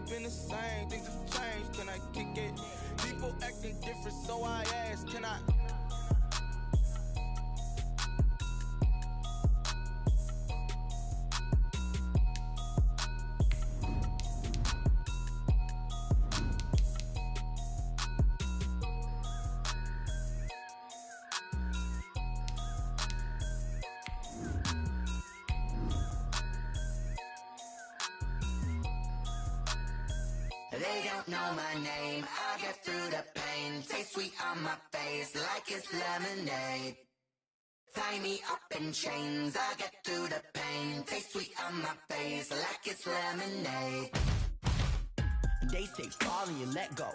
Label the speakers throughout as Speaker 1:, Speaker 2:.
Speaker 1: ain't been the same. Things have changed, can I kick it? People acting different, so I ask, can I?
Speaker 2: They don't know my name, I get through the pain. Taste sweet on my face like it's lemonade. Tie me up in chains, I get through the pain. Taste sweet on my face like it's lemonade. They say fall and you let go,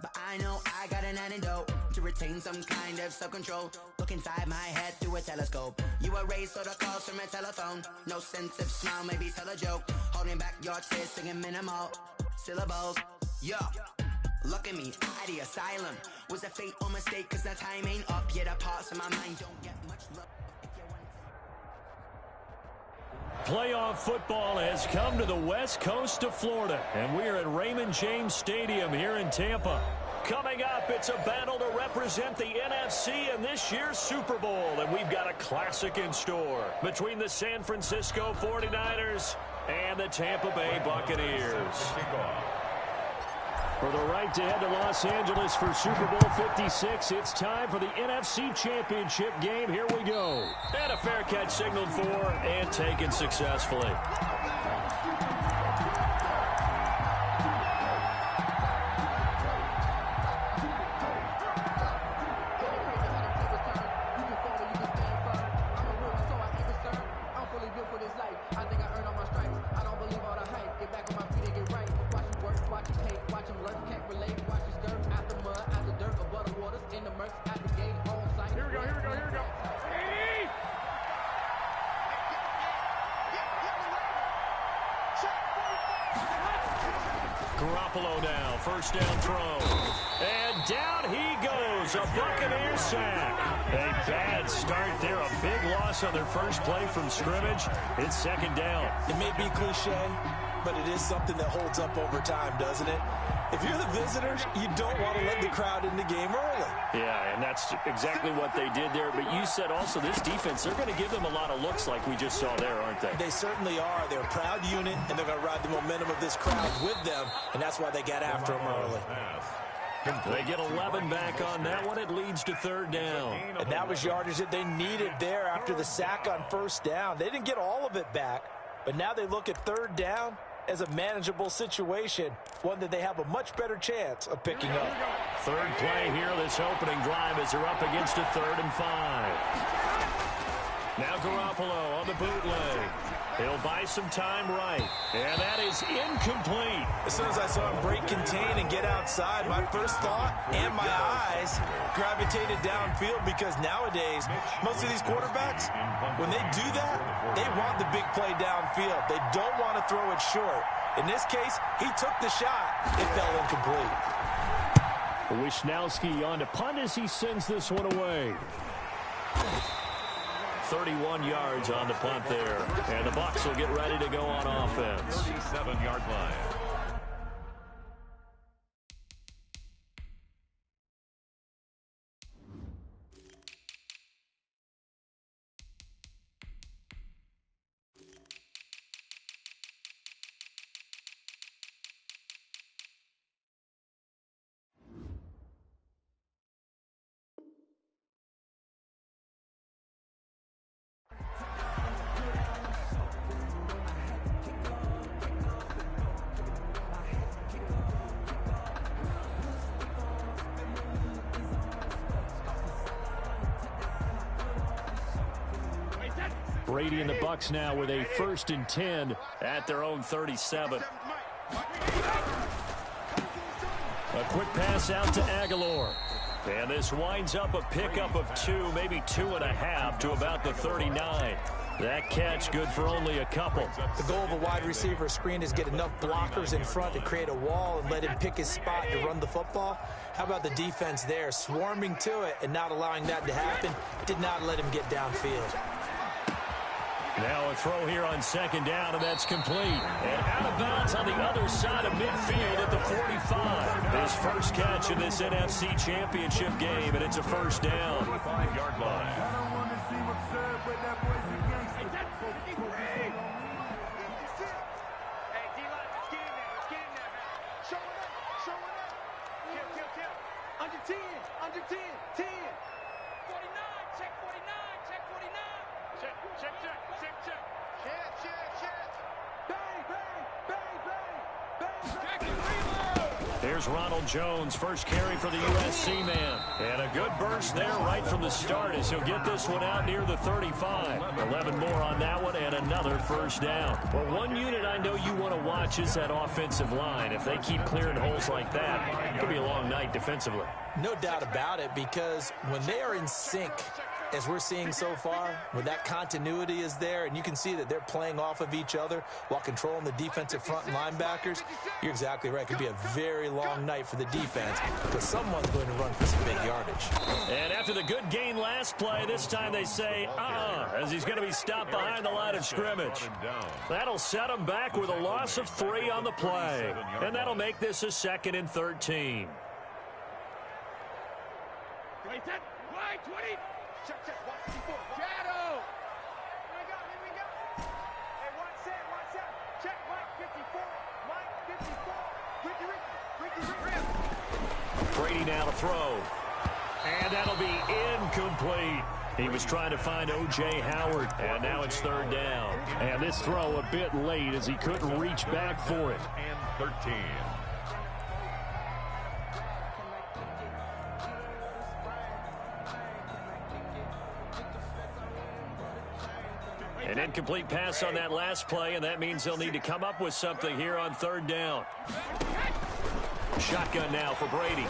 Speaker 2: but I know I got an antidote to retain some kind of self-control. Look inside my head through a telescope. You erase all the calls from a telephone. No sense of smile, maybe tell a joke. Holding back your tears, singing minimal syllables. Yo, look at me, out the asylum. Was a fate or mistake, cause the time ain't up yet. The parts of my mind don't get much love.
Speaker 3: Playoff football has come to the west coast of Florida, and we're at Raymond James Stadium here in Tampa. Coming up, it's a battle to represent the NFC in this year's Super Bowl, and we've got a classic in store between the San Francisco 49ers and the Tampa Bay Buccaneers. For the right to head to Los Angeles for Super Bowl 56, it's time for the NFC Championship game. Here we go. And a fair catch signaled for and taken successfully. Garoppolo now, first down throw. And down he goes, a Buccaneer sack. A bad start there, a big loss on their first play from scrimmage. It's second down.
Speaker 4: It may be cliche, but it is something that holds up over time, doesn't it? If you're the visitors, you don't want to let the crowd in the game early.
Speaker 3: Yeah, and that's exactly what they did there. But you said also this defense, they're going to give them a lot of looks like we just saw there, aren't they?
Speaker 4: They certainly are. They're a proud unit, and they're going to ride the momentum of this crowd with them, and that's why they got after them early.
Speaker 3: They get 11 back on that one. It leads to third down.
Speaker 4: And that was yardage that they needed there after the sack on first down. They didn't get all of it back, but now they look at third down as a manageable situation, one that they have a much better chance of picking up.
Speaker 3: Third play here, this opening drive as they're up against a 3rd and 5. Now Garoppolo on the bootleg. He'll buy some time right. And that is incomplete.
Speaker 4: As soon as I saw him break contain and get outside, my first thought and my eyes gravitated downfield, because nowadays, most of these quarterbacks, when they do that, they want the big play downfield. They don't want to throw it short. In this case, he took the shot. It fell incomplete.
Speaker 3: Wisnowski on to punt as he sends this one away. 31 yards on the punt there. And the Bucs will get ready to go on offense.
Speaker 5: 37-yard line.
Speaker 3: Brady and the Bucs now with a 1st and 10 at their own 37. A quick pass out to Aguilar. And this winds up a pickup of 2, maybe 2.5 to about the 39. That catch good for only a couple.
Speaker 4: The goal of a wide receiver screen is get enough blockers in front to create a wall and let him pick his spot to run the football. How about the defense there, swarming to it and not allowing that to happen? Did not let him get downfield.
Speaker 3: Now a throw here on second down, and that's complete. And out of bounds on the other side of midfield at the 45. His first catch in this NFC Championship game, and it's a first down.
Speaker 5: 5-yard line.
Speaker 6: Under 10, 10. 49, check 49, check 49. Check. Bang, bang. Check and reload.
Speaker 3: There's Ronald Jones, first carry for the USC man. And a good burst there right from the start as he'll get this one out near the 35. 11 more on that one and another first down. Well, one unit I know you want to watch is that offensive line. If they keep clearing holes like that, it could be a long night defensively.
Speaker 4: No doubt about it, because when they are in sync, as we're seeing so far, when that continuity is there and you can see that they're playing off of each other while controlling the defensive front and linebackers, you're exactly right. It could be a very long night for the defense because someone's going to run for some big yardage.
Speaker 3: And after the good gain last play, this time they say, as he's going to be stopped behind the line of scrimmage. That'll set him back with a loss of 3 on the play. And that'll make this a 2nd and 13.
Speaker 6: Wait, 20. Check, 154. Shadow. Here we go. Hey, one set. Check, Mike 54. Ricky.
Speaker 3: Brady now to throw. And that'll be incomplete. He was trying to find O.J. Howard, and now it's 3rd down. And this throw a bit late as he couldn't reach back for it.
Speaker 5: And 13.
Speaker 3: An incomplete pass on that last play, and that means they'll need to come up with something here on 3rd down. Shotgun now for Brady.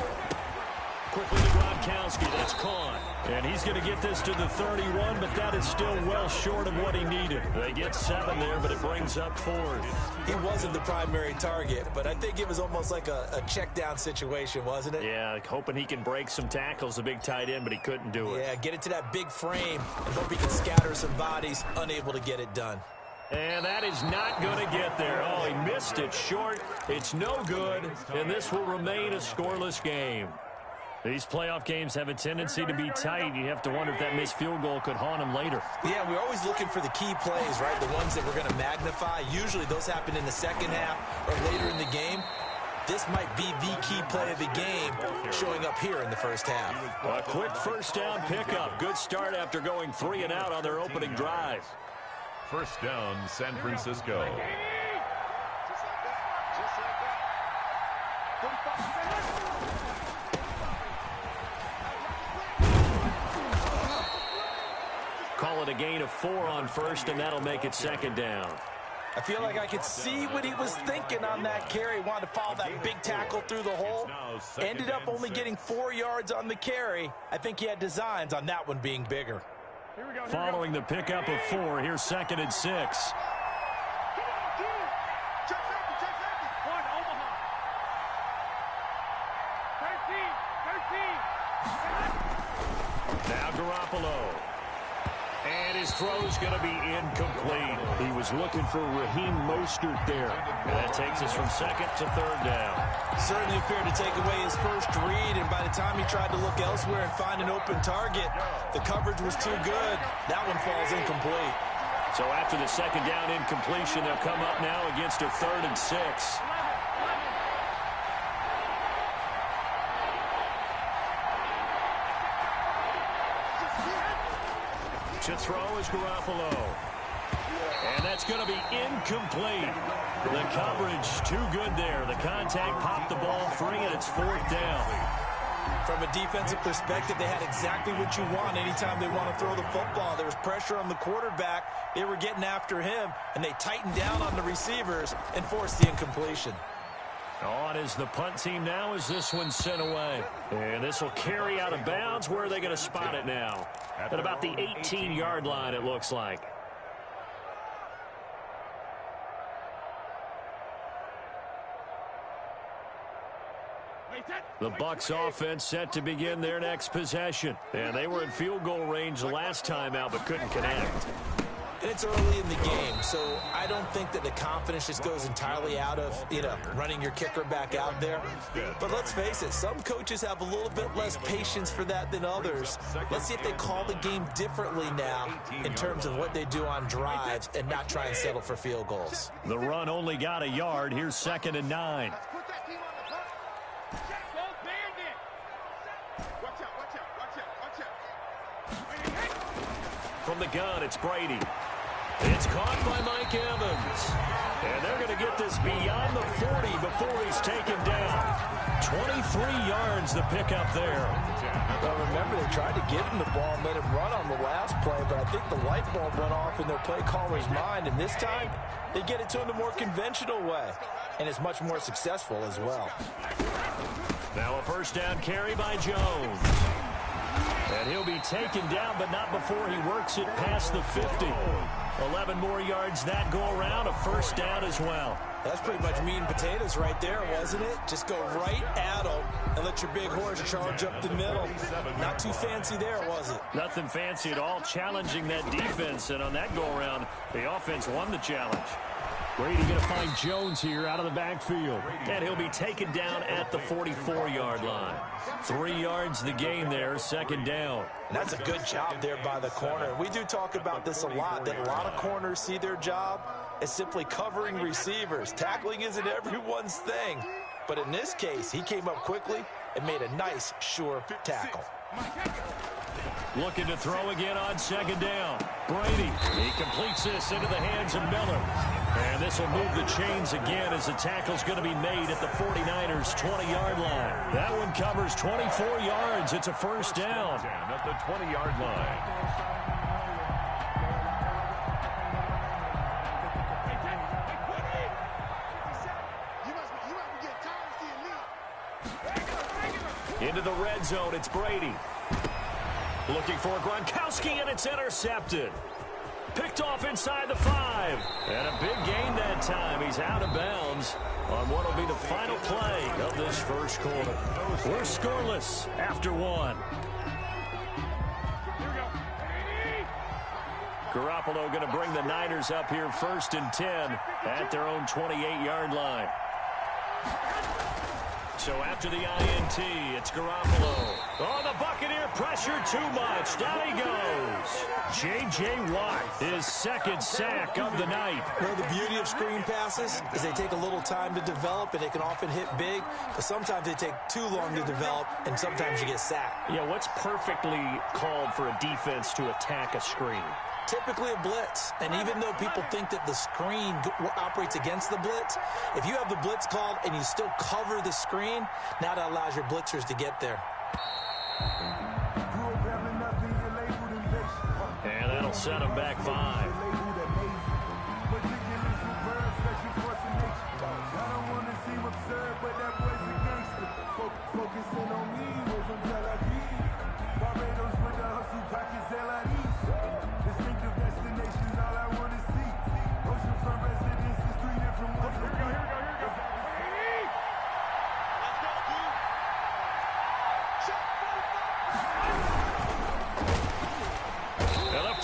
Speaker 3: Quickly to Gronkowski. That's caught. And he's going to get this to the 31, but that is still well short of what he needed. They get 7 there, but it brings up 4th.
Speaker 4: He wasn't the primary target, but I think it was almost like a check down situation, wasn't it?
Speaker 3: Yeah, hoping he can break some tackles, a big tight end, but he couldn't do it.
Speaker 4: Yeah, get it to that big frame and hope he can scatter some bodies, unable to get it done.
Speaker 3: And that is not going to get there. Oh, he missed it short. It's no good, and this will remain a scoreless game. These playoff games have a tendency to be tight. You have to wonder if that missed field goal could haunt him later.
Speaker 4: Yeah, we're always looking for the key plays, right? The ones that we're going to magnify. Usually those happen in the second half or later in the game. This might be the key play of the game showing up here in the first half.
Speaker 3: A quick first down pickup. Good start after going 3 and out on their opening drive.
Speaker 5: First down, San Francisco.
Speaker 3: Call it a gain of 4 on first, and that'll make it 2nd down.
Speaker 4: I feel like I could see what he was thinking on that carry. He wanted to follow that big tackle through the hole. Ended up only getting 4 yards on the carry. I think he had designs on that one being bigger.
Speaker 3: Following the pickup of 4, here's 2nd and 6. Now Garoppolo. And his throw's going to be incomplete. He was looking for Raheem Mostert there. And that takes us from 2nd to 3rd down.
Speaker 4: Certainly appeared to take away his first read, and by the time he tried to look elsewhere and find an open target, the coverage was too good. That one falls incomplete.
Speaker 3: So after the 2nd down incompletion, they'll come up now against a 3rd and 6. To throw is Garoppolo. And that's going to be incomplete. The coverage too good there. The contact popped the ball free, and it's 4th down.
Speaker 4: From a defensive perspective, they had exactly what you want anytime they want to throw the football. There was pressure on the quarterback. They were getting after him, and they tightened down on the receivers and forced the incompletion.
Speaker 3: On is the punt team now as this one's sent away. And this will carry out of bounds. Where are they going to spot it now? At about the 18-yard line, it looks like. The Bucs offense set to begin their next possession. And they were in field goal range the last time out but couldn't connect.
Speaker 4: And it's early in the game, so I don't think that the confidence just goes entirely out of, running your kicker back out there. But let's face it, some coaches have a little bit less patience for that than others. Let's see if they call the game differently now in terms of what they do on drives and not try and settle for field goals.
Speaker 3: The run only got a yard. Here's 2nd and 9.
Speaker 6: Put that team on the front. Check, go, bandit. Watch out, watch out, watch out, watch out.
Speaker 3: From the gun, it's Brady. It's caught by Mike Evans. And they're going to get this beyond the 40 before he's taken down. 23 yards the pickup there.
Speaker 4: Well, remember, they tried to give him the ball and let him run on the last play, but I think the light bulb went off in their play caller's mind, and this time they get it to him the more conventional way, and it's much more successful as well.
Speaker 3: Now a first down carry by Jones. And he'll be taken down, but not before he works it past the 50. 11 more yards that go around, a first down as well.
Speaker 4: That's pretty much meat and potatoes right there, wasn't it? Just go right at them and let your big horse charge up the middle. Not too fancy there, was it?
Speaker 3: Nothing fancy at all, challenging that defense. And on that go-around, the offense won the challenge. Brady going to find Jones here out of the backfield. And he'll be taken down at the 44-yard line. 3 yards the gain there, 2nd down.
Speaker 4: And that's a good job there by the corner. We do talk about this a lot, that a lot of corners see their job as simply covering receivers. Tackling isn't everyone's thing. But in this case, he came up quickly and made a nice, sure tackle.
Speaker 3: Looking to throw again on 2nd down. Brady, he completes this into the hands of Miller. And this will move the chains again as the tackle's going to be made at the 49ers' 20-yard line. That one covers 24 yards. It's a first down.
Speaker 5: At the 20-yard line.
Speaker 3: Into the red zone, it's Brady. Looking for Gronkowski, and it's intercepted. Picked off inside the 5. And a big gain that time. He's out of bounds on what will be the final play of this first quarter. We're scoreless after 1. Garoppolo going to bring the Niners up here 1st and 10 at their own 28-yard line. So after the INT, it's Garoppolo. Oh, the Buccaneer pressure too much. Down he goes. J.J. Watt, his 2nd sack of the night.
Speaker 4: Well, the beauty of screen passes is they take a little time to develop, and they can often hit big, but sometimes they take too long to develop, and sometimes you get sacked.
Speaker 3: Yeah, what's perfectly called for a defense to attack a screen?
Speaker 4: Typically a blitz, and even though people think that the screen operates against the blitz, if you have the blitz called and you still cover the screen, now that allows your blitzers to get there.
Speaker 3: And that'll set him back 5.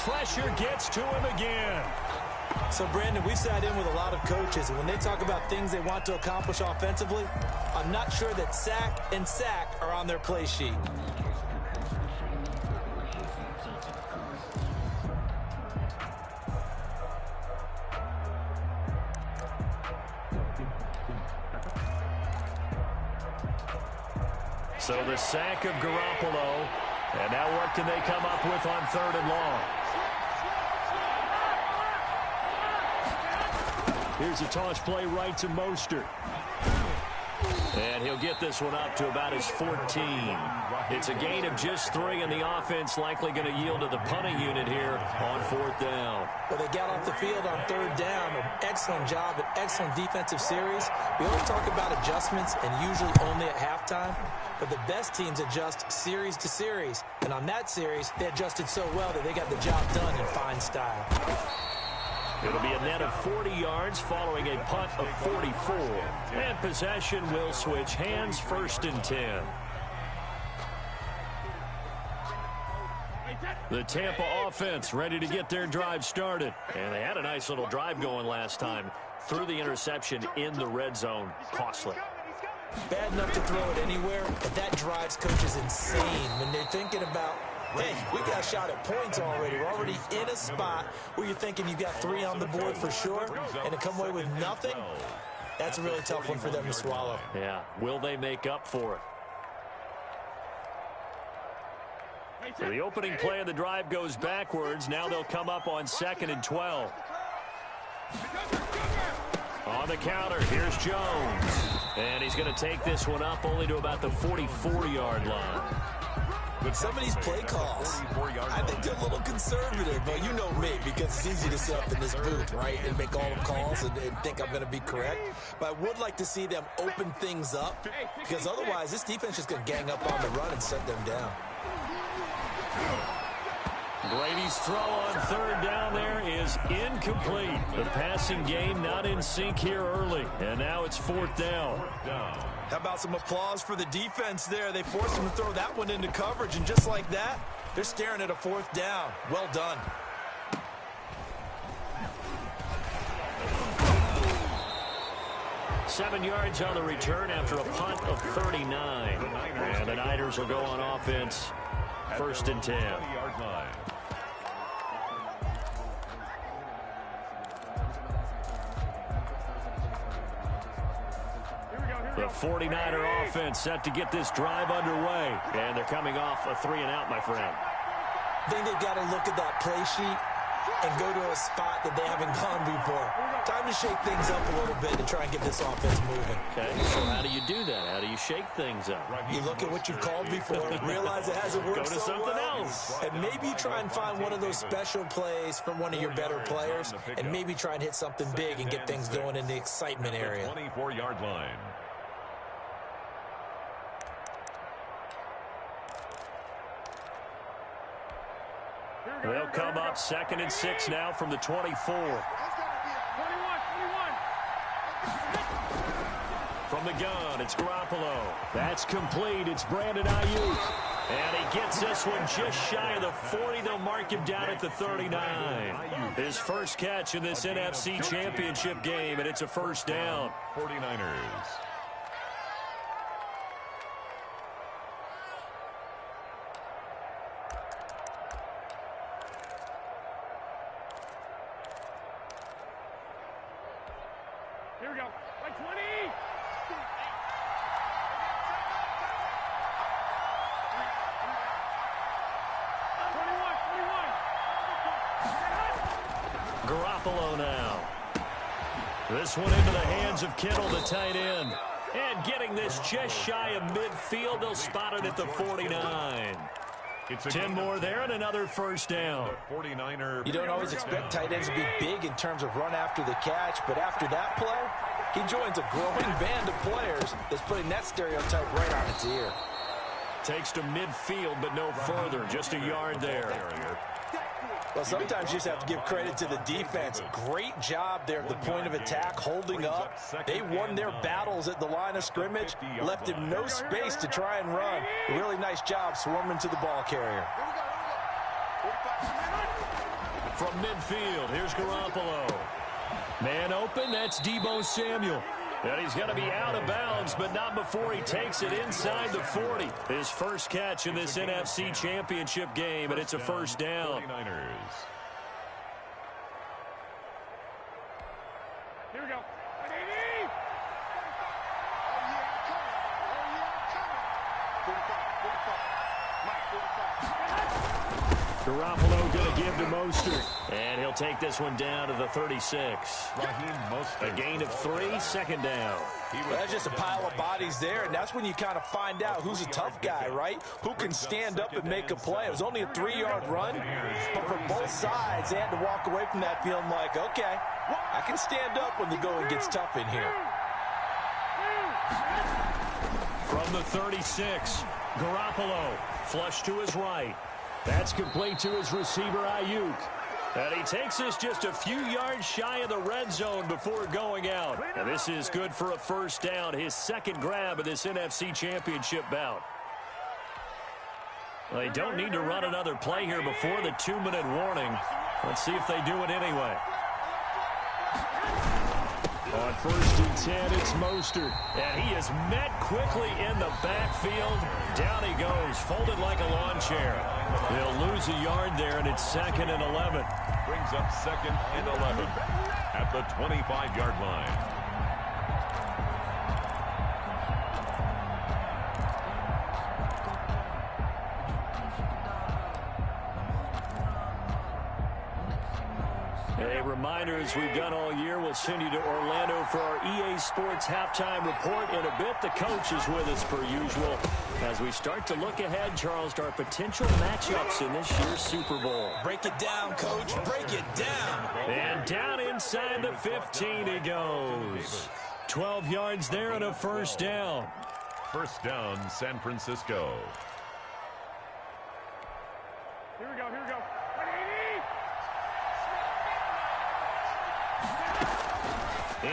Speaker 3: Pressure gets to him again.
Speaker 4: So, Brandon, we've sat in with a lot of coaches, and when they talk about things they want to accomplish offensively, I'm not sure that sack and sack are on their play sheet.
Speaker 3: So the sack of Garoppolo. And now what can they come up with on 3rd and long? Here's a toss play right to Mostert. And he'll get this one up to about his 14. It's a gain of just 3, and the offense likely going to yield to the punting unit here on 4th down.
Speaker 4: Well, they got off the field on 3rd down. An excellent job, an excellent defensive series. We always talk about adjustments, and usually only at halftime. But the best teams adjust series to series. And on that series, they adjusted so well that they got the job done in fine style.
Speaker 3: It'll be a net of 40 yards following a punt of 44. And possession will switch hands, 1st and 10. The Tampa offense ready to get their drive started. And they had a nice little drive going last time. Threw the interception in the red zone. Costly.
Speaker 4: Bad enough to throw it anywhere, but that drives coaches insane when they're thinking about, hey, we got a shot at points already. We're already in a spot where you're thinking you got 3 on the board for sure, and to come away with nothing, that's a really tough one for them to swallow.
Speaker 3: Yeah, will they make up for it? So the opening play of the drive goes backwards. Now they'll come up on 2nd and 12. On the counter, here's Jones. And he's going to take this one up only to about the 44-yard line.
Speaker 4: Some of these play calls, I think they're a little conservative, but you know me, because it's easy to sit up in this booth, right, and make all the calls and think I'm going to be correct. But I would like to see them open things up, because otherwise this defense is going to gang up on the run and shut them down.
Speaker 3: Brady's throw on 3rd down there is incomplete. The passing game not in sync here early, and now it's 4th down.
Speaker 4: How about some applause for the defense there? They forced him to throw that one into coverage, and just like that, they're staring at a 4th down. Well done.
Speaker 3: Seven yards on the return after a punt of 39. And the Niners will go on offense. 1st and 10. The 49er offense set to get this drive underway. And they're coming off a 3-and-out, my friend.
Speaker 4: I think they've got to look at that play sheet and go to a spot that they haven't gone before. Time to shake things up a little bit to try and get this offense moving.
Speaker 3: Okay, so how do you do that? How do you shake things up?
Speaker 4: You look at what you've called before, realize it hasn't worked
Speaker 3: so
Speaker 4: something
Speaker 3: well,
Speaker 4: else. And maybe try and find one of those special plays from one of your better players, and maybe try and hit something big and get things going in the excitement area.
Speaker 5: 24-yard line.
Speaker 3: They'll come up 2nd and 6 now from the 24. From the gun, it's Garoppolo. That's complete. It's Brandon Ayuk. And he gets this one just shy of the 40. They'll mark him down at the 39. His first catch in this NFC Championship game, and it's a 1st down.
Speaker 5: 49ers.
Speaker 6: Here we go. Like 20.
Speaker 3: Garoppolo now. This one into the hands of Kittle, the tight end. And getting this just shy of midfield. They'll spot it at the 49. 10 more there and another 1st down.
Speaker 4: You don't always expect tight ends to be big in terms of run after the catch, but after that play, he joins a growing band of players that's putting that stereotype right on its ear.
Speaker 3: Takes to midfield, but no further. Just a yard there.
Speaker 4: Well, sometimes you just have to give credit to the defense. Great job there at the point of attack, holding up. They won their battles at the line of scrimmage, left him no space to try and run. Really nice job swarming to the ball carrier.
Speaker 3: From midfield, here's Garoppolo. Man open, that's Deebo Samuel. And he's going to be out of bounds, but not before he takes it inside the 40. His first catch in this NFC Championship game, and it's a 1st down.
Speaker 5: 49ers.
Speaker 6: Here we go.
Speaker 3: Garoppolo going to give to Mostert. And he'll take this one down to the 36. A gain of 3, 2nd down.
Speaker 4: That's just a pile of bodies there, and that's when you kind of find out who's a tough guy, right? Who can stand up and make a play. It was only a 3-yard run, but for both sides, they had to walk away from that feeling like, okay, I can stand up when the going gets tough in here.
Speaker 3: From the 36, Garoppolo flush to his right. That's complete to his receiver, Ayuk. And he takes us just a few yards shy of the red zone before going out. And this is good for a 1st down, his 2nd grab of this NFC Championship bout. Well, they don't need to run another play here before the 2-minute warning. Let's see if they do it anyway. On 1st and 10, it's Mostert. And he is met quickly in the backfield. Down he goes, folded like a lawn chair. They'll lose a yard there, and it's 2nd and 11.
Speaker 5: Brings up 2nd and 11 at the 25-yard line.
Speaker 3: A reminder, as we've done all year, we'll send you to Orlando for our EA Sports halftime report. In a bit, the coach is with us per usual as we start to look ahead, Charles, to our potential matchups in this year's Super Bowl.
Speaker 4: Break it down, Coach. Break it down.
Speaker 3: And down inside the 15 he goes. 12 yards there and a 1st down.
Speaker 5: 1st down, San Francisco.
Speaker 6: Here we go, here we go.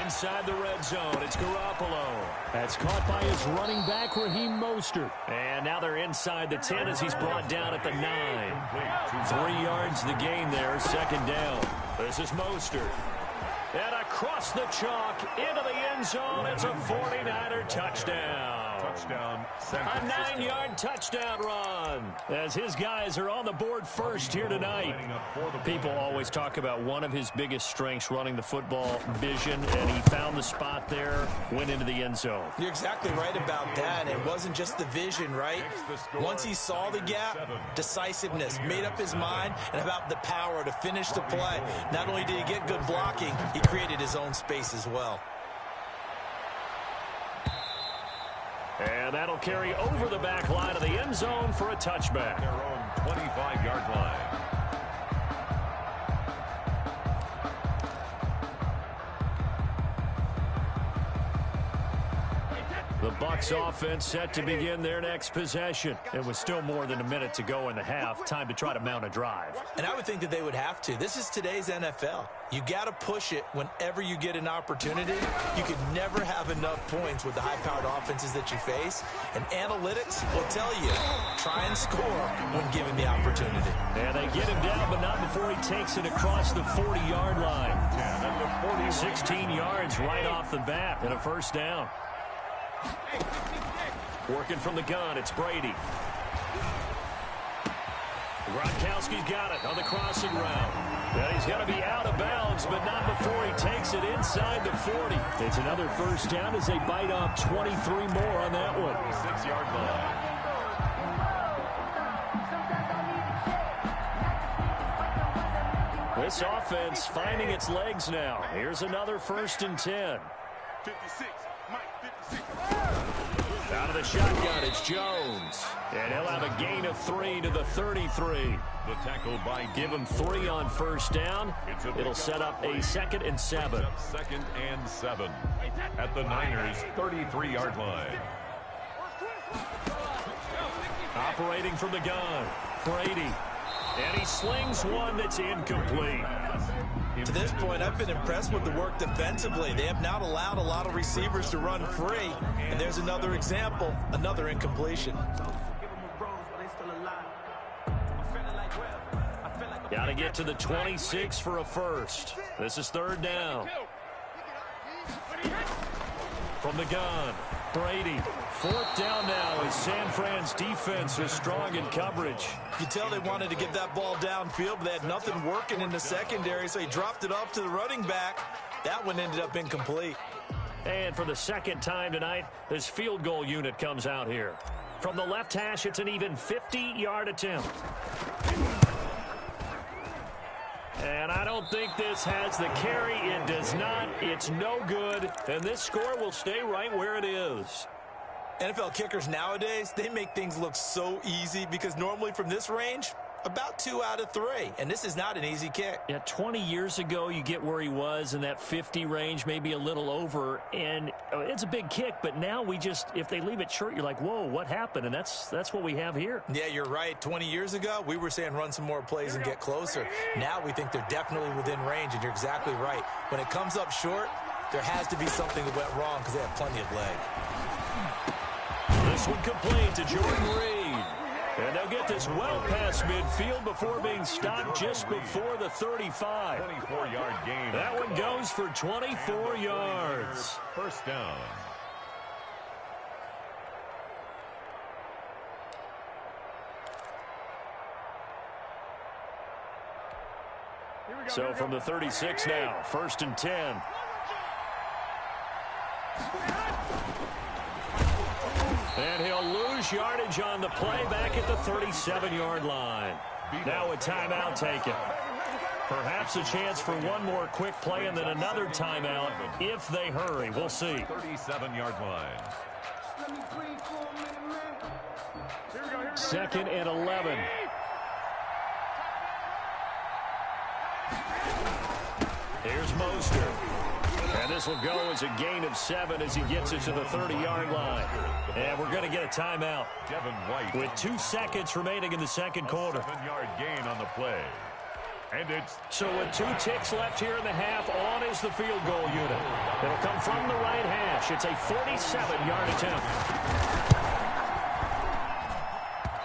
Speaker 3: Inside the red zone, it's Garoppolo. That's caught by his running back, Raheem Mostert. And now they're inside the 10 as he's brought down at the 9. 3 yards the gain there, 2nd down. This is Mostert. And across the chalk, into the end zone, it's a 49er touchdown.
Speaker 5: Touchdown, San
Speaker 3: A
Speaker 5: Francisco.
Speaker 3: 9-yard touchdown run as his guys are on the board first here tonight. People always talk about one of his biggest strengths, running the football, vision, and he found the spot there, went into the end zone.
Speaker 4: You're exactly right about that. It wasn't just the vision, right? Once he saw the gap, decisiveness, made up his mind, and about the power to finish the play. Not only did he get good blocking, he created his own space as well.
Speaker 3: And that'll carry over the back line of the end zone for a touchback.
Speaker 5: Their own 25-yard line.
Speaker 3: The Bucs offense set to begin their next possession. It was still more than a minute to go in the half. Time to try to mount a drive.
Speaker 4: And I would think that they would have to. This is today's NFL. You got to push it whenever you get an opportunity. You could never have enough points with the high-powered offenses that you face. And analytics will tell you, try and score when given the opportunity.
Speaker 3: And they get him down, but not before he takes it across the 40-yard line. 16 yards right off the bat and a 1st down. Working from the gun, it's Brady. Gronkowski's got it on the crossing route. Well, he's going to be out of bounds, but not before he takes it inside the 40. It's another 1st down as they bite off 23 more on that one.
Speaker 5: 6-yard line.
Speaker 3: This offense finding its legs now. Here's another 1st and 10.
Speaker 6: 56, Mike, 56.
Speaker 3: Out of the shotgun, it's Jones. And he'll have a gain of 3 to the 33.
Speaker 5: The tackle by
Speaker 3: Give him 3 on 1st down. It'll set up a 2nd and 7.
Speaker 5: 2nd and 7 at the Niners' 33-yard line.
Speaker 3: Operating from the gun, Brady. And he slings one that's incomplete.
Speaker 4: To this point, I've been impressed with the work defensively. They have not allowed a lot of receivers to run free. And there's another example, another incompletion.
Speaker 3: Got to get to the 26 for a 1st. This is 3rd down. From the gun, Brady. 4th down now as San Fran's defense is strong in coverage.
Speaker 4: You tell they wanted to get that ball downfield, but they had nothing working in the secondary, so he dropped it off to the running back. That one ended up incomplete.
Speaker 3: And for the 2nd time tonight, this field goal unit comes out here. From the left hash, it's an even 50-yard attempt. And I don't think this has the carry. It does not. It's no good. And this score will stay right where it is.
Speaker 4: NFL kickers nowadays, they make things look so easy because normally from this range, about 2 out of 3. And this is not an easy kick.
Speaker 3: Yeah, 20 years ago, you get where he was in that 50 range, maybe a little over. And it's a big kick, but now we just, if they leave it short, you're like, whoa, what happened? And that's what we have here.
Speaker 4: Yeah, you're right. 20 years ago, we were saying run some more plays and get closer. Now we think they're definitely within range, and you're exactly right. When it comes up short, there has to be something that went wrong because they have plenty of leg.
Speaker 3: This one complete to Jordan Reed. And they'll get this well past midfield before being stopped just before the 35.
Speaker 5: 24-yard gain.
Speaker 3: That one goes for 24 yards.
Speaker 5: First down.
Speaker 3: So from the 36 now, 1st and 10. And he'll lose yardage on the play back at the 37-yard line. Now a timeout taken. Perhaps a chance for one more quick play and then another timeout if they hurry. We'll see.
Speaker 5: 37-yard line.
Speaker 3: 2nd and 11. Here's Mostert. And this will go as a gain of 7 as he gets it to the 30-yard line. And we're going to get a timeout.
Speaker 5: Devin White.
Speaker 3: With 2 seconds remaining in the second quarter.
Speaker 5: 7-yard gain on the play. And it's...
Speaker 3: So with 2 ticks left here in the half, on is the field goal unit. It'll come from the right hash. It's a 47-yard attempt.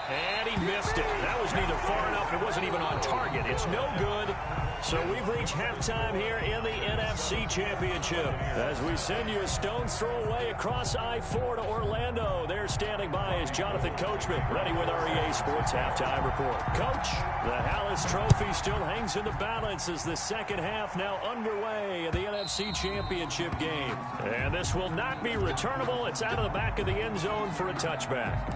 Speaker 3: And he missed it. That was neither far enough. It wasn't even on target. It's no good. So we've reached halftime here in the NFC Championship. As we send you a stone's throw away across I-4 to Orlando. There standing by is Jonathan Coachman, ready with our EA Sports Halftime Report. Coach, the Hallis Trophy still hangs in the balance as the second half now underway in the NFC Championship game. And this will not be returnable. It's out of the back of the end zone for a touchback.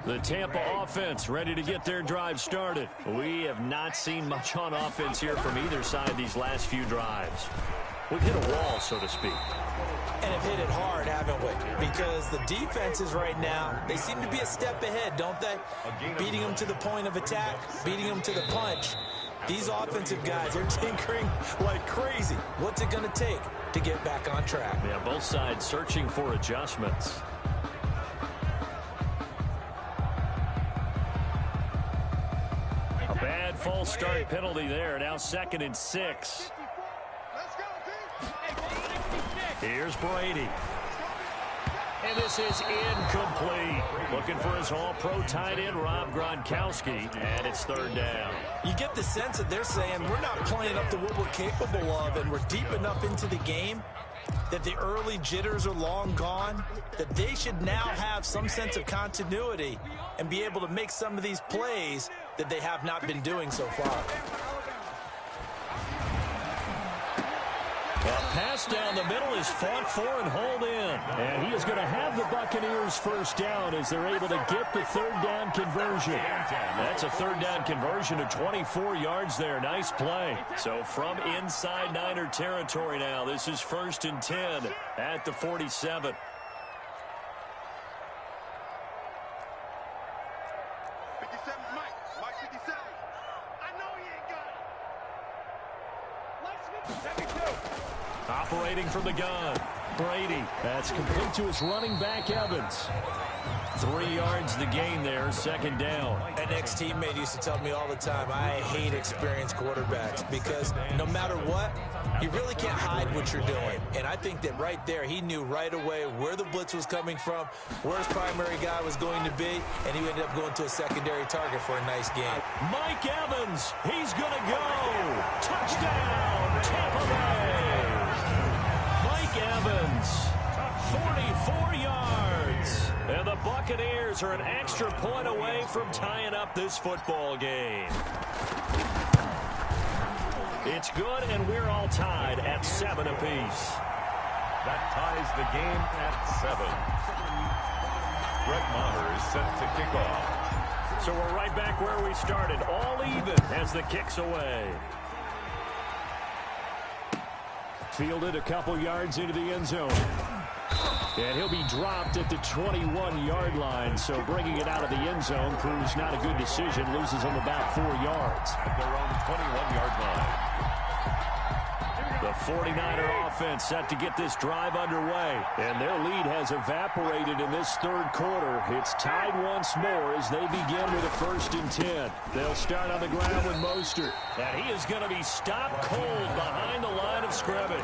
Speaker 3: The Tampa offense ready to get their drive started. We have not seen much on offense here from either side these last few drives. We've hit a wall, so to speak.
Speaker 4: And have hit it hard, haven't we? Because the defenses right now, they seem to be a step ahead, don't they? Beating them to the point of attack, beating them to the punch. These offensive guys are tinkering like crazy. What's it going to take to get back on track?
Speaker 3: Yeah, both sides searching for adjustments. Bad false start penalty there. Now 2nd and 6. Here's Brady. And this is incomplete. Looking for his all-pro tight end, Rob Gronkowski. And it's 3rd down.
Speaker 4: You get the sense that they're saying we're not playing up to what we're capable of, and we're deep enough into the game that the early jitters are long gone, that they should now have some sense of continuity and be able to make some of these plays that they have not been doing so far.
Speaker 3: A pass down the middle is fought for and hauled in. And he is going to have the Buccaneers first down as they're able to get the 3rd down conversion. That's a 3rd down conversion to 24 yards there. Nice play. So from inside Niner territory now, this is 1st and 10 at the 47. Operating from the gun, Brady. That's complete to his running back, Evans. 3 yards the gain there, 2nd down.
Speaker 4: An ex-teammate used to tell me all the time, I hate experienced quarterbacks because no matter what, you really can't hide what you're doing. And I think that right there, he knew right away where the blitz was coming from, where his primary guy was going to be, and he ended up going to a secondary target for a nice game.
Speaker 3: Mike Evans, he's going to go. Touchdown, Tampa Bay. Mike Evans, 44 yards. And the Buccaneers are an extra point away from tying up this football game. It's good, and we're all tied at 7 apiece.
Speaker 5: That ties the game at 7. Brett Maher is set to kick off.
Speaker 3: So we're right back where we started, all even as the kick's away. Fielded a couple yards into the end zone. And he'll be dropped at the 21-yard line, so bringing it out of the end zone proves not a good decision. Loses him about 4 yards.
Speaker 5: At their own 21-yard line.
Speaker 3: The 49er offense set to get this drive underway. And their lead has evaporated in this third quarter. It's tied once more as they begin with a 1st and 10. They'll start on the ground with Mostert. And he is going to be stopped cold behind the line of scrimmage.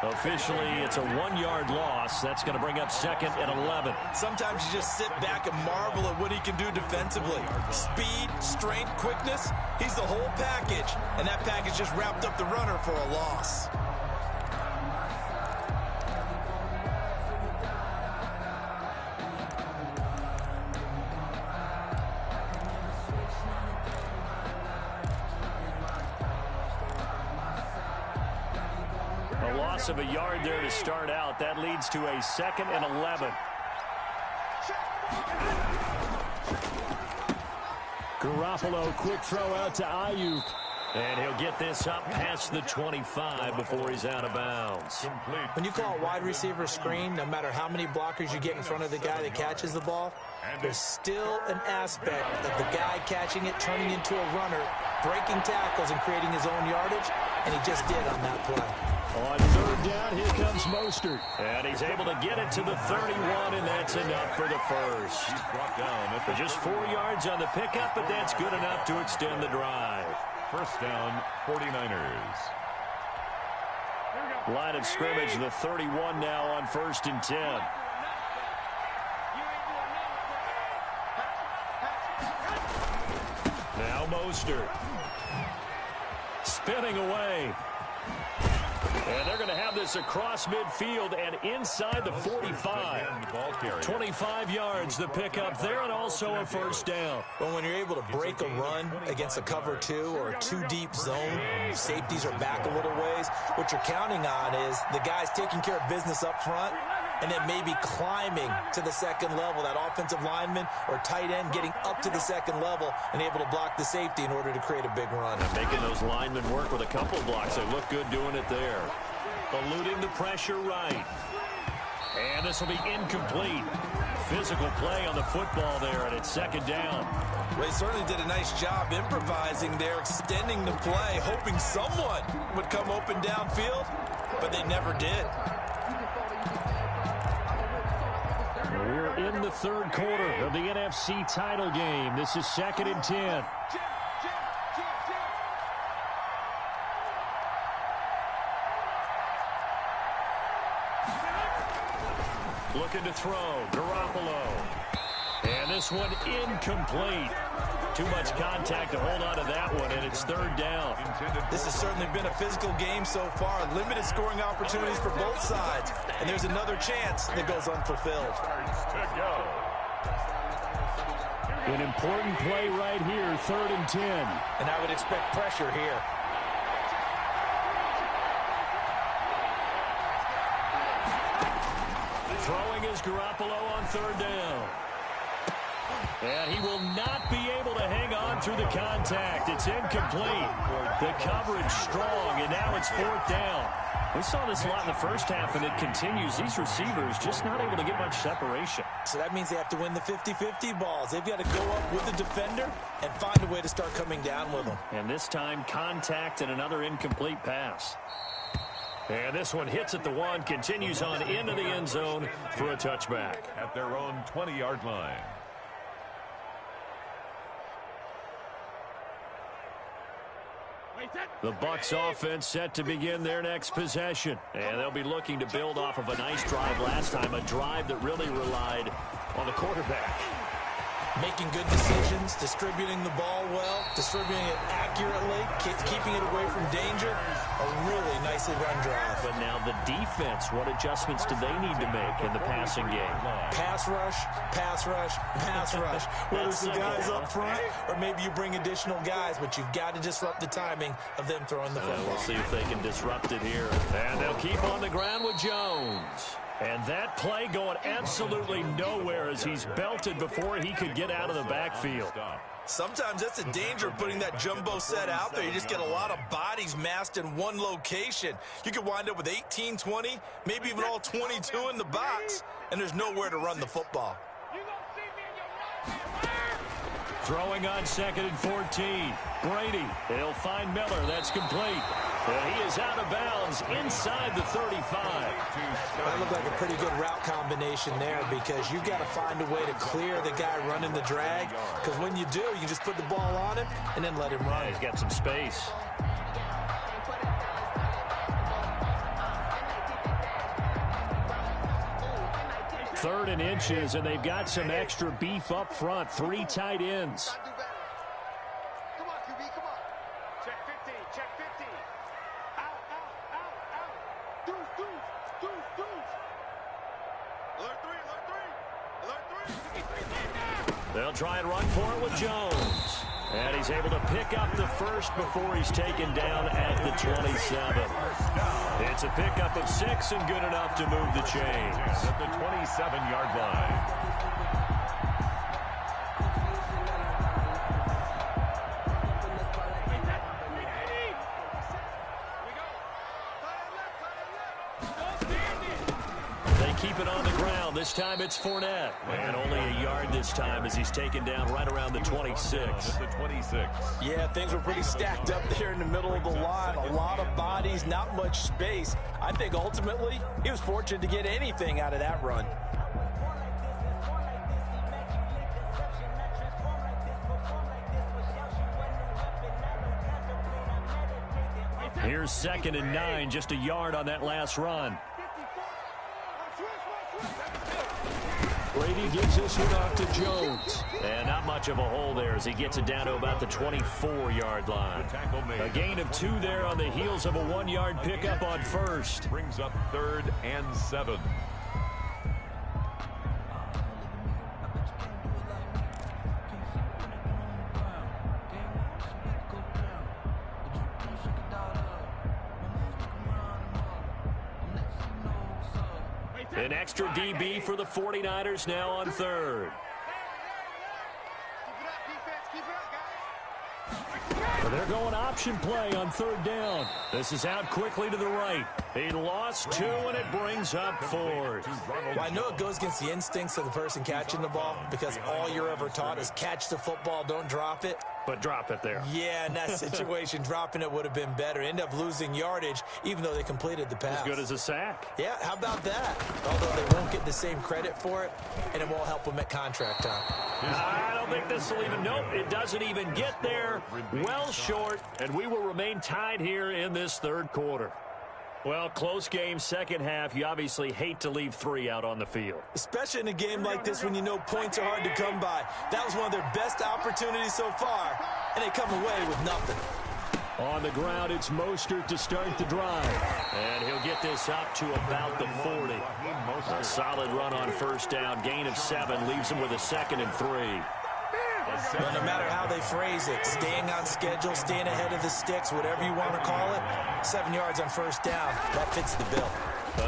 Speaker 3: Officially, it's a 1-yard loss. That's going to bring up 2nd and 11.
Speaker 4: Sometimes you just sit back and marvel at what he can do defensively. Speed, strength, quickness. He's the whole package. And that package just wrapped up the runner for a loss.
Speaker 3: A loss of a yard there to start out. That leads to a 2nd and 11. Garoppolo, quick throw out to Ayuk. And he'll get this up past the 25 before he's out of bounds.
Speaker 4: When you call a wide receiver screen, no matter how many blockers you get in front of the guy that catches the ball, there's still an aspect of the guy catching it, turning into a runner, breaking tackles and creating his own yardage, and he just did on that play.
Speaker 3: On 3rd down, here comes Mostert. And he's able to get it to the 31, and that's enough for the first.
Speaker 5: He's brought down at
Speaker 3: Just 4 yards on the pickup, but that's good enough to extend the drive.
Speaker 5: 1st down, 49ers.
Speaker 3: Line of scrimmage, the 31 now on 1st and 10. Now Mostert. Spinning away. And they're going to have this across midfield and inside the 45. 25 yards, the pickup there, and also a 1st down.
Speaker 4: Well, when you're able to break a run against a cover 2 or a 2-deep zone, safeties are back a little ways. What you're counting on is the guys taking care of business up front and then maybe climbing to the 2nd level, that offensive lineman or tight end getting up to the 2nd level and able to block the safety in order to create a big run.
Speaker 3: And making those linemen work with a couple blocks. They look good doing it there. Eluding the pressure right. And this will be incomplete. Physical play on the football there, and it's 2nd down.
Speaker 4: Well, they certainly did a nice job improvising there, extending the play, hoping someone would come open downfield, but they never did.
Speaker 3: We're in the 3rd quarter of the NFC title game. This is 2nd and 10. Looking to throw, Garoppolo. And this one incomplete. Too much contact to hold on to that one, and it's 3rd down.
Speaker 4: This has certainly been a physical game so far. Limited scoring opportunities for both sides. And there's another chance that goes unfulfilled.
Speaker 3: An important play right here, 3rd and 10.
Speaker 4: And I would expect pressure here.
Speaker 3: Throwing is Garoppolo on 3rd down. And he will not be able to hang on through the contact. It's incomplete. The coverage strong, and now it's 4th down. We saw this a lot in the first half, and it continues. These receivers just not able to get much separation.
Speaker 4: So that means they have to win the 50-50 balls. They've got to go up with the defender and find a way to start coming down with them.
Speaker 3: And this time, contact and another incomplete pass. And this one hits at the 1, continues on into the end zone for a touchback.
Speaker 5: At their own 20-yard line.
Speaker 3: The Bucs offense set to begin their next possession. And they'll be looking to build off of a nice drive last time, a drive that really relied on the quarterback.
Speaker 4: Making good decisions, distributing the ball well, distributing it accurately, keeping it away from danger. A really nicely run drive.
Speaker 3: But now the defense, what adjustments do they need to make in the passing game?
Speaker 4: Pass rush, pass rush, pass rush. Whether it's the guys up front or maybe you bring additional guys, but you've got to disrupt the timing of them throwing the football.
Speaker 3: We'll see if they can disrupt it here. And they'll keep on the ground with Jones. And that play going absolutely nowhere as he's belted before he could get out of the backfield.
Speaker 4: Sometimes that's the danger of putting that jumbo set out there. You just get a lot of bodies massed in one location. You could wind up with 18, 20, maybe even all 22 in the box, and there's nowhere to run the football.
Speaker 3: Throwing on 2nd and 14. Brady, he'll find Miller. That's complete. And he is out of bounds inside the 35.
Speaker 4: That looked like a pretty good route combination there because you've got to find a way to clear the guy running the drag, because when you do, you just put the ball on him and then let him run.
Speaker 3: Yeah, he's got some space. Third and inches, and they've got some extra beef up front. 3 tight ends.
Speaker 6: Come on, QB, come on. Check 15, check 15. Out. Deuce. Alert 3.
Speaker 3: They'll try and run for it with Jones. And he's able to pick up the first before he's taken down at the 27. It's a pickup of 6 and good enough to move the chains.
Speaker 5: At the 27-yard line.
Speaker 3: Keep it on the ground. This time it's Fournette. And only a yard this time as he's taken down right around the 26.
Speaker 5: At the 26.
Speaker 4: Yeah, things were pretty stacked up there in the middle of the line. A lot of bodies, not much space. I think ultimately he was fortunate to get anything out of that run.
Speaker 3: Here's 2nd and 9, just a yard on that last run. Brady gives this one off to Jones. And not much of a hole there as he gets it down to about the 24-yard line. A gain of 2 there on the heels of a 1-yard pickup on first.
Speaker 5: Brings up 3rd and 7.
Speaker 3: An extra DB for the 49ers now on 3rd. They're going option play on 3rd down. This is out quickly to the right. He lost 2, and it brings up 4th.
Speaker 4: Well, I know it goes against the instincts of the person catching the ball because all you're ever taught is catch the football, don't drop it.
Speaker 3: But drop it there.
Speaker 4: Yeah, in that situation, dropping it would have been better. End up losing yardage, even though they completed the pass.
Speaker 3: As good as a sack.
Speaker 4: Yeah, how about that? Although they won't get the same credit for it, and it won't help them at contract time.
Speaker 3: I don't think this will even, nope, it doesn't even get there. Well short, and we will remain tied here in this 3rd quarter. Well, close game, second half. You obviously hate to leave 3 out on the field.
Speaker 4: Especially in a game like this when you know points are hard to come by. That was one of their best opportunities so far, and they come away with nothing.
Speaker 3: On the ground, it's Mostert to start the drive. And he'll get this up to about the 40. A solid run on 1st down. Gain of 7 leaves him with a 2nd and 3.
Speaker 4: Well, no matter how they phrase it, staying on schedule, staying ahead of the sticks, whatever you want to call it, 7 yards on 1st down, that fits the bill.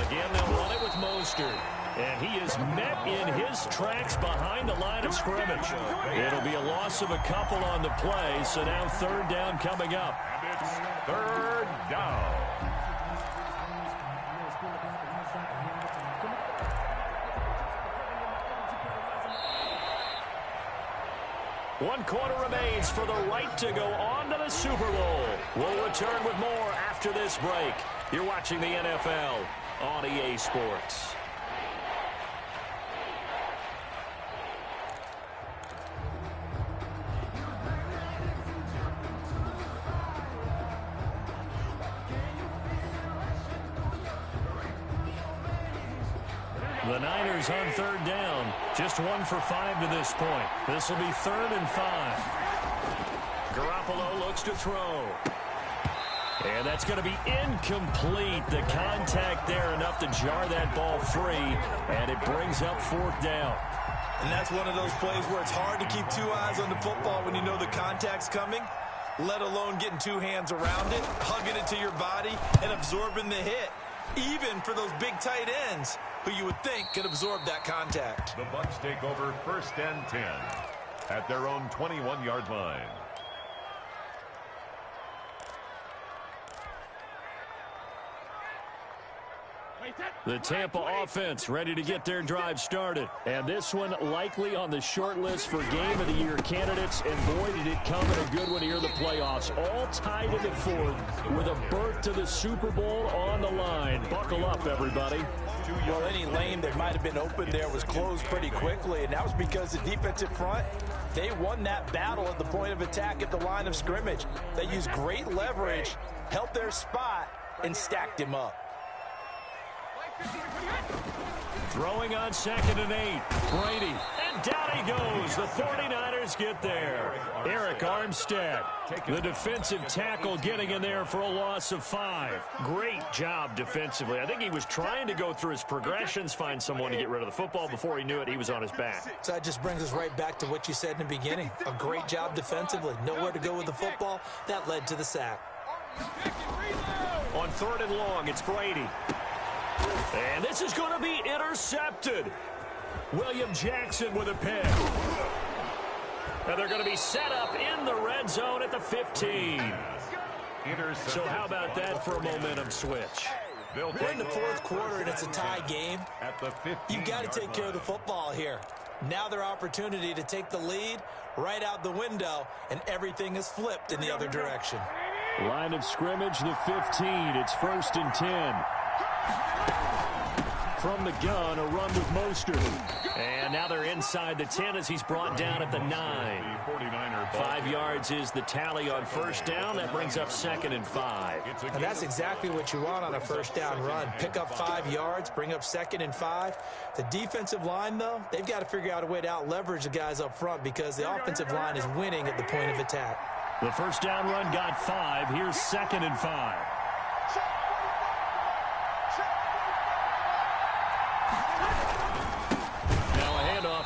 Speaker 3: Again, they'll run it with Mostert. And he is met in his tracks behind the line of scrimmage. It'll be a loss of a couple on the play, so now 3rd down coming up.
Speaker 5: And it's 3rd down.
Speaker 3: One quarter remains for the right to go on to the Super Bowl. We'll return with more after this break. You're watching the NFL on EA Sports. The Niners on 3rd down. Just 1 for 5 to this point. This will be 3rd and 5. Garoppolo looks to throw. And that's going to be incomplete. The contact there enough to jar that ball free. And it brings up 4th down.
Speaker 4: And that's one of those plays where it's hard to keep 2 eyes on the football when you know the contact's coming, let alone getting 2 hands around it, hugging it to your body, and absorbing the hit. Even for those big tight ends who you would think could absorb that contact.
Speaker 5: The Bucs take over 1st and 10 at their own 21-yard line.
Speaker 3: The Tampa offense ready to get their drive started. And this one likely on the short list for Game of the Year candidates. And boy, did it come in a good one here in the playoffs. All tied in the fourth with a berth to the Super Bowl on the line. Buckle up, everybody.
Speaker 4: Well, any lane that might have been open there was closed pretty quickly, and that was because the defensive front, they won that battle at the point of attack at the line of scrimmage. They used great leverage, held their spot, and stacked him up.
Speaker 3: Throwing on 2nd and 8. Brady. And down he goes. The 49ers get there. Eric Armstead, the defensive tackle, getting in there for a loss of 5. Great job defensively. I think he was trying to go through his progressions, find someone to get rid of the football. Before he knew it, he was on his back.
Speaker 4: So that just brings us right back to what you said in the beginning. A great job defensively. Nowhere to go with the football. That led to the sack.
Speaker 3: On 3rd and long, it's Brady. And this is going to be intercepted. William Jackson with a pick. And they're going to be set up in the red zone at the 15. So how about that for a momentum switch?
Speaker 4: We're in the fourth quarter and it's a tie game. You've got to take care of the football here. Now their opportunity to take the lead right out the window, and everything is flipped in the other direction.
Speaker 3: Line of scrimmage, the 15. It's 1st and 10. From the gun, a run with Mostert. And now they're inside the 10 as he's brought down at the 9. 5 yards is the tally on 1st down. That brings up 2nd and 5.
Speaker 4: And that's exactly what you want on a 1st down run. Pick up 5 yards, bring up 2nd and 5. The defensive line, though, they've got to figure out a way to out-leverage the guys up front because the offensive line is winning at the point of attack.
Speaker 3: The 1st down run got 5. Here's 2nd and 5.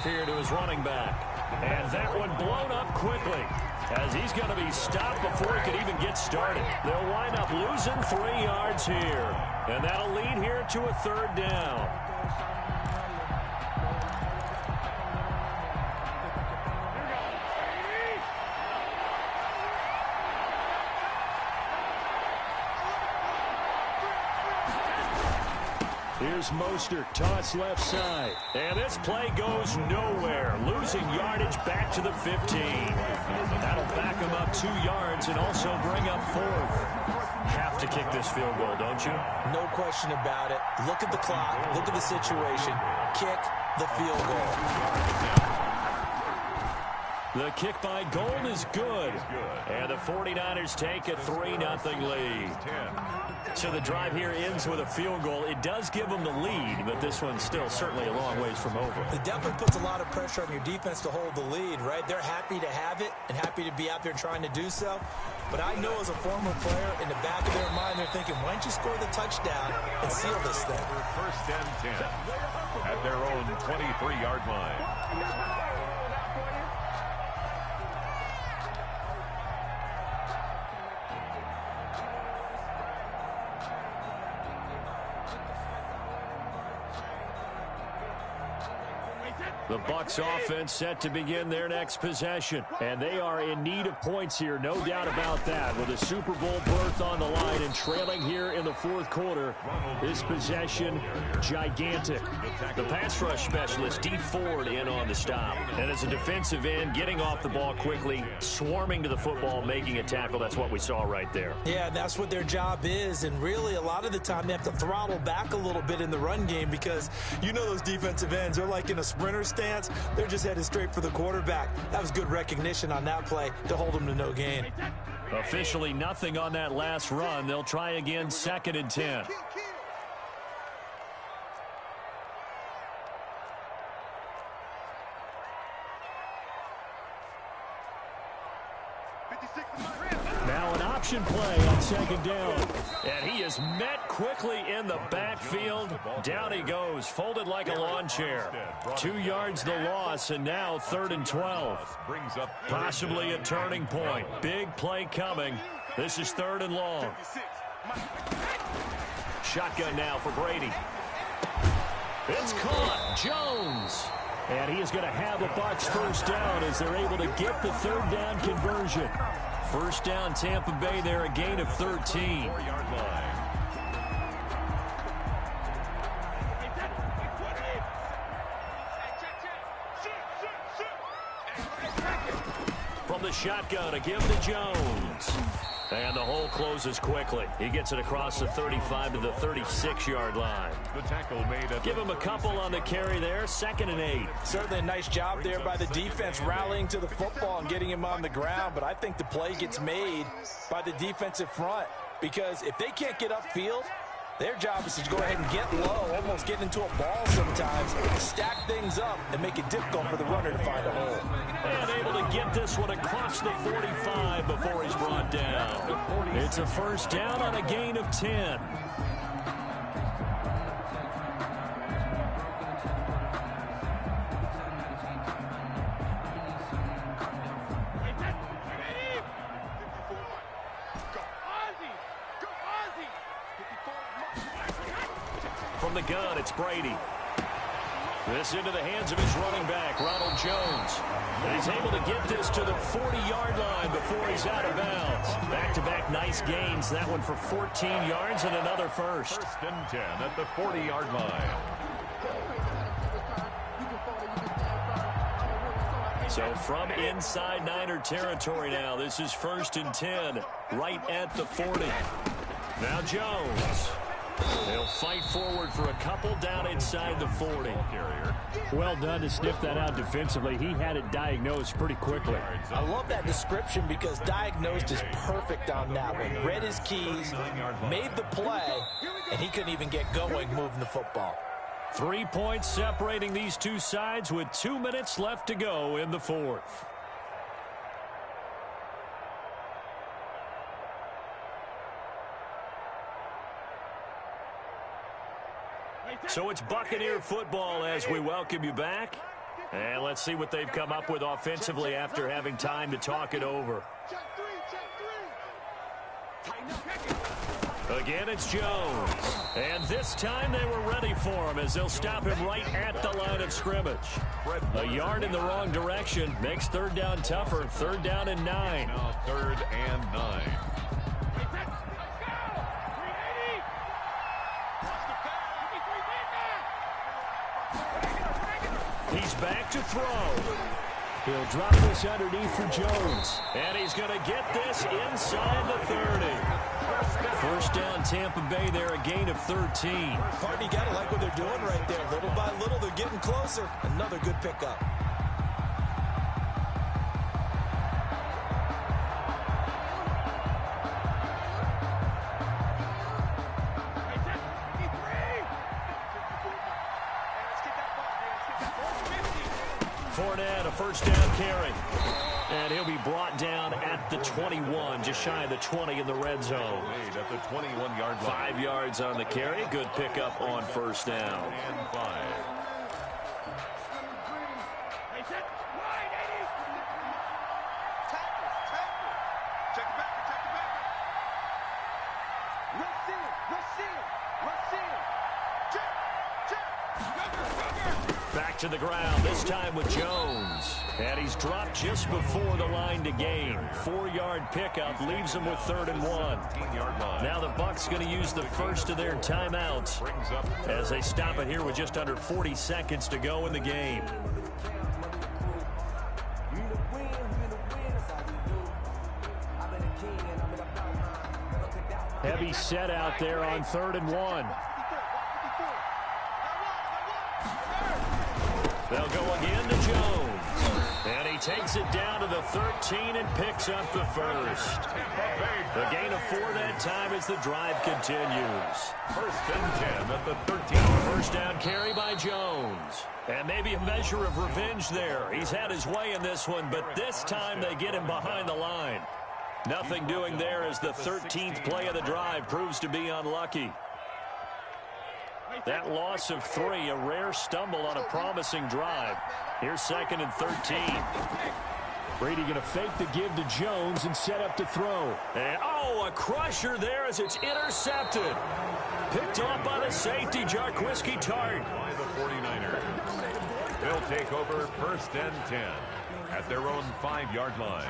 Speaker 3: Here to his running back. And that one blown up quickly as he's going to be stopped before he could even get started. They'll wind up losing 3 yards here. And that'll lead here to a 3rd down. Here's Mostert, toss left side. And this play goes nowhere. Losing yardage back to the 15. That'll back him up 2 yards and also bring up 4th. Have to kick this field goal, don't you?
Speaker 4: No question about it. Look at the clock. Look at the situation. Kick the field goal.
Speaker 3: The kick by Gold is good. And the 49ers take a 3-0 lead. So the drive here ends with a field goal. It does give them the lead, but this one's still certainly a long ways from over.
Speaker 4: It definitely puts a lot of pressure on your defense to hold the lead, right? They're happy to have it and happy to be out there trying to do so. But I know as a former player, in the back of their mind, they're thinking, why don't you score the touchdown and seal this thing?
Speaker 5: 1st and 10 at their own 23-yard line.
Speaker 3: The Bucs offense set to begin their next possession. And they are in need of points here, no doubt about that. With a Super Bowl berth on the line and trailing here in the 4th quarter, this possession, gigantic. The pass rush specialist, Dee Ford, in on the stop. And as a defensive end, getting off the ball quickly, swarming to the football, making a tackle. That's what we saw right there.
Speaker 4: Yeah, that's what their job is. And really, a lot of the time, they have to throttle back a little bit in the run game because you know those defensive ends, they're like in a sprinter stance. They're just headed straight for the quarterback. That was good recognition on that play to hold them to no gain.
Speaker 3: Officially nothing on that last run. They'll try again, 2nd and 10. Now an option play on 2nd down. And he is met quickly in the backfield. Down he goes, folded like a lawn chair. 2 yards the loss, and now 3rd and 12. Possibly a turning point. Big play coming. This is 3rd and long. Shotgun now for Brady. It's caught. Jones. And he is going to have a Bucs 1st down as they're able to get the 3rd down conversion. 1st down, Tampa Bay there, a gain of 13. the shotgun to give to Jones. And the hole closes quickly. He gets it across the 35 to the 36-yard line.
Speaker 5: The tackle made at
Speaker 3: Give him a couple on the carry there. 2nd and 8.
Speaker 4: Certainly a nice job there by the defense rallying to the football and getting him on the ground. But I think the play gets made by the defensive front, because if they can't get upfield, their job is to go ahead and get low, almost get into a ball sometimes, stack things up, and make it difficult for the runner to find a hole.
Speaker 3: And able to get this one across the 45 before he's brought down. It's a first down on a gain of 10. From the gun, it's Brady. This into the hands of his running back, Ronald Jones. And he's able to get this to the 40-yard line before he's out of bounds. Back-to-back nice gains. That one for 14 yards and another first.
Speaker 5: 1st and 10 at the 40-yard line.
Speaker 3: So from inside Niner territory now, this is 1st and 10, right at the 40. Now Jones. They'll fight forward for a couple down inside the 40.
Speaker 7: Well done to sniff that out defensively. He had it diagnosed pretty quickly.
Speaker 4: I love that description, because diagnosed is perfect on that one. Read his keys, made the play, and he couldn't even get going moving the football.
Speaker 3: 3 points separating these two sides with 2 minutes left to go in the 4th. So it's Buccaneer football as we welcome you back. And let's see what they've come up with offensively after having time to talk it over. Again, it's Jones. And this time they were ready for him as they'll stop him right at the line of scrimmage. A yard in the wrong direction makes 3rd down tougher. 3rd down and 9.
Speaker 5: Now 3rd and 9.
Speaker 3: He's back to throw.
Speaker 7: He'll drop this underneath for Jones.
Speaker 3: And he's going to get this inside the 30. 1st down Tampa Bay there, a gain of 13.
Speaker 4: Partner, you got to like what they're doing right there. Little by little, they're getting closer. Another good pickup.
Speaker 3: Fournette, a 1st down carry. And he'll be brought down at the 21, just shy of the 20 in the red zone.
Speaker 5: Made at the 21-yard line.
Speaker 3: 5 yards on the carry. Good pickup on 1st down.
Speaker 5: And 5.
Speaker 3: Back to the ground, this time with Jones. And he's dropped just before the line to gain. 4-yard pickup leaves him with 3rd and 1. Now the Bucs going to use the first of their timeouts as they stop it here with just under 40 seconds to go in the game.
Speaker 7: Heavy set out there on 3rd and 1.
Speaker 3: They'll go again to Jones. And he takes it down to the 13 and picks up the first. The gain of 4 that time as the drive continues.
Speaker 5: 1st and 10 at the 13.
Speaker 3: 1st down carry by Jones. And maybe a measure of revenge there. He's had his way in this one, but this time they get him behind the line. Nothing doing there as the 13th play of the drive proves to be unlucky. That loss of 3, a rare stumble on a promising drive. Here's 2nd and 13.
Speaker 7: Brady going to fake the give to Jones and set up to throw.
Speaker 3: And, a crusher there as it's intercepted. Picked off by the safety, Jarquiski Tart.
Speaker 5: By the 49ers. They'll take over 1st and 10 at their own 5-yard line.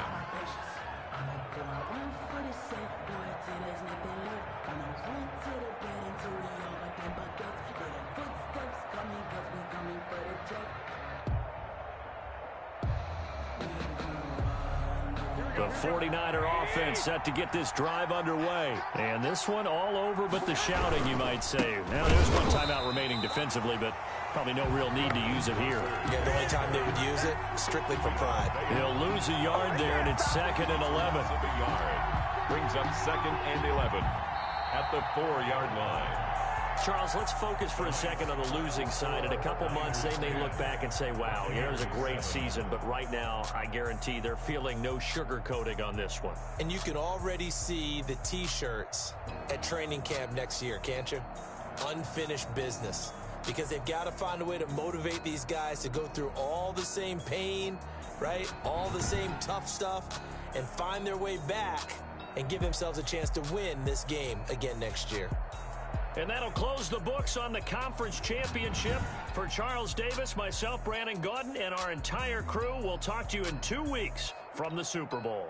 Speaker 3: The 49er offense set to get this drive underway. And this one all over but the shouting, you might say. Now, there's one timeout remaining defensively, but probably no real need to use it here.
Speaker 4: Yeah, the only time they would use it, strictly for pride.
Speaker 3: He'll lose a yard there, and it's 2nd and 11.
Speaker 5: A yard. Brings up 2nd and 11 at the 4-yard line.
Speaker 3: Charles, let's focus for a second on the losing side. In a couple months, they may look back and say, wow, it was a great season. But right now, I guarantee they're feeling no sugarcoating on this one.
Speaker 4: And you can already see the T-shirts at training camp next year, can't you? Unfinished business. Because they've got to find a way to motivate these guys to go through all the same pain, right? All the same tough stuff, and find their way back and give themselves a chance to win this game again next year.
Speaker 3: And that'll close the books on the conference championship. For Charles Davis, myself, Brandon Gaudin, and our entire crew, we'll talk to you in 2 weeks from the Super Bowl.